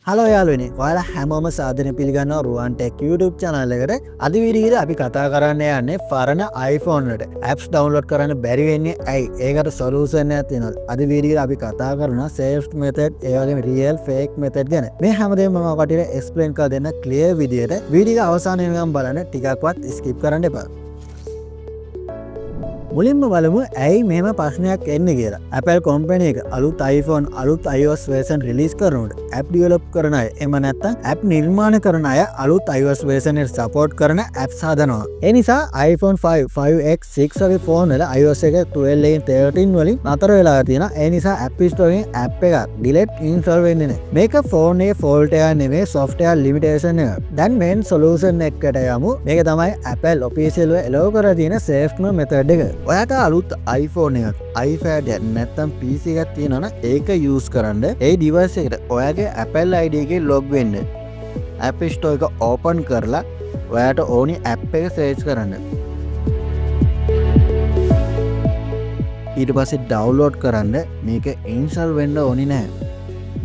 Hello යාළුවනේ ඔයාලා හැමෝම සාදරයෙන් පිළිගන්නවා රුවන් ටෙක් YouTube channel එකට. අද වීඩියෝ අපි කතා කරන්න යන්නේ පරණ iPhone වලට apps download කරන්න බැරි වෙන්නේ ඇයි? ඒකට solution එකක් තියෙනවා. අද වීඩියෝ අපි කතා කරනවා safe method ඒ වගේම real fake method ගැන. මේ හැමදේම මම කටියට explain කරලා දෙන්න clear විදියට. වීඩියෝ අවසාන වෙනකම් බලන්න ටිකක්වත් skip කරන්න එපා. මුලින්ම බලමු ඇයි මෙහෙම ප්‍රශ්නයක් එන්නේ කියලා. Apple company එක අලුත් iPhone අලුත් iOS version release කරනකොට app develop කරන අය එහෙම නැත්නම් app නිර්මාණය කරන අය අලුත් iOS version එක support කරන apps හදනවා. ඒ නිසා iPhone 5, 5X, 6 වගේ phone වල iOS එක 12 and 13 වලින් නතර වෙලා තියෙනවා. ඒ නිසා App Store එකෙන් app එක delete install වෙන්නේ නැහැ. මේක phone එකේ fault එකක් නෙමෙයි software limitation එක. දැන් main solution එකට යමු. මේක තමයි Apple official allow කරලා තියෙන safe method එක. ඔයාට අලුත් iPhone එකක්, iPad එකක් නැත්නම් PC එකක් තියෙනවා නම් ඒක use කරන්න. ඒ device එකට ඔයාගේ Apple ID එකේ log වෙන්න. App Store එක open කරලා ඔයාට ඕනි app එක search කරන්න. ඊට පස්සේ download කරන්න. මේක install වෙන්න ඕනි නැහැ.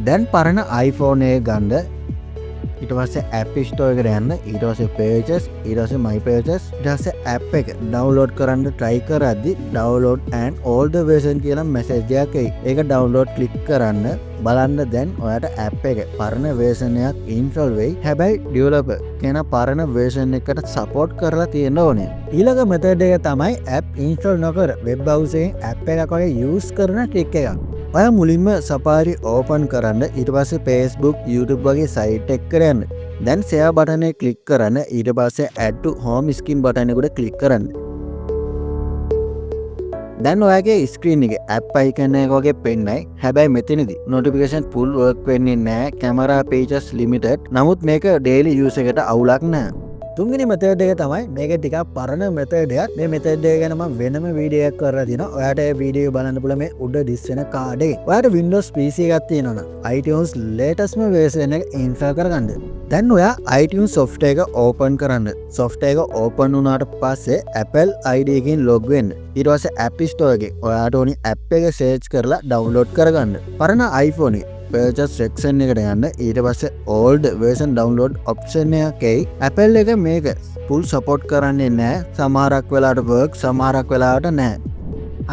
දැන් පරණ iPhone එක ගන්න. ඊට පස්සේ App Store එකට යන්න. ඊට පස්සේ Pages, ඊට පස්සේ My Pages, ඊට පස්සේ app එක download කරන්න try කරද්දි download and all the version කියලා message එකක් එයි. ඒක download click කරන්න. බලන්න දැන් ඔයාට app එක පරණ version එකක් install වෙයි. හැබැයි developer කියන පරණ version එකට support කරලා තියෙන්න ඕනේ. ඊළඟ method එක තමයි app install නොකර web browser එකෙන් app එකක් වගේ use කරන trick එකක්. ඔයා මුලින්ම Safari open කරන්න. ඊට පස්සේ Facebook, YouTube වගේ site එකකට යන්න. දැන් share button එක click කරන්න. ඊට පස්සේ add to home screen button එකට click කරන්න. දැන් ඔයාගේ screen එකේ app icon එක වගේ පෙන්නයි. හැබැයි මෙතනදී notification full work වෙන්නේ නැහැ. camera pages limited. නමුත් මේක daily use එකට අවුලක් නැහැ. තුන්වෙනි method එක තමයි මේක ටිකක් පරණ method එකක්. මේ method එක ගැන මම වෙනම වීඩියෝ එකක් කරලා තිනවා. ඔයාට ඒ වීඩියෝ බලන්න පුළුවන් මේ උඩ diss වෙන card එකේ. ඔයාට Windows PC එකක් තියෙනවා නම් iTunes latest version එක install කරගන්න. දැන් ඔයා iTunes software එක open කරන්න. software එක open වුණාට පස්සේ Apple ID එකකින් log වෙන්න. ඊට පස්සේ App Store එකේ ඔයාට ඕනි app එක search කරලා download කරගන්න. පරණ iPhone එක purchase section එකට යන්න. ඊට පස්සේ old version download option එකේ Apple එක මේක full support කරන්නේ නැහැ. සමහරක් වෙලාවට work, සමහරක් වෙලාවට නැහැ.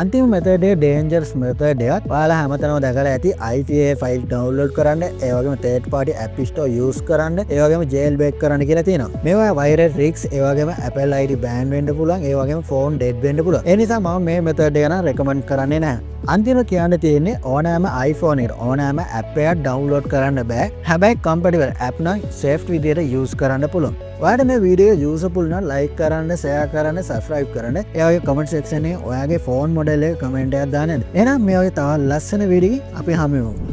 අන්තිම method එක dangerous method එකක්. ඔයාලා හැමතැනම දැකලා ඇති IPA file download කරන්න, ඒ වගේම third party app store use කරන්න, ඒ වගේම jailbreak කරන්න කියලා තියෙනවා. මේවා virus risks, ඒ වගේම Apple ID ban වෙන්න පුළුවන්, ඒ වගේම phone dead වෙන්න පුළුවන්. ඒ නිසා මම මේ method එක නම් recommend කරන්නේ නැහැ. අන්තිම කියන්න තියෙන්නේ ඕනෑම iPhone එකට ඕනෑම app එකක් download කරන්න බෑ. හැබැයි compatible app නම් safe විදියට use කරන්න පුළුවන්. ඔයාට මේ වීඩියෝ useful නම් like කරන්න, share කරන්න, subscribe කරන්න. ඒ වගේ comment section එකේ ඔයාගේ phone model එක comment එකක් දාන්න. එහෙනම් මේ වගේ තවත් ලස්සන වීඩියෝ අපි හමු වෙමු.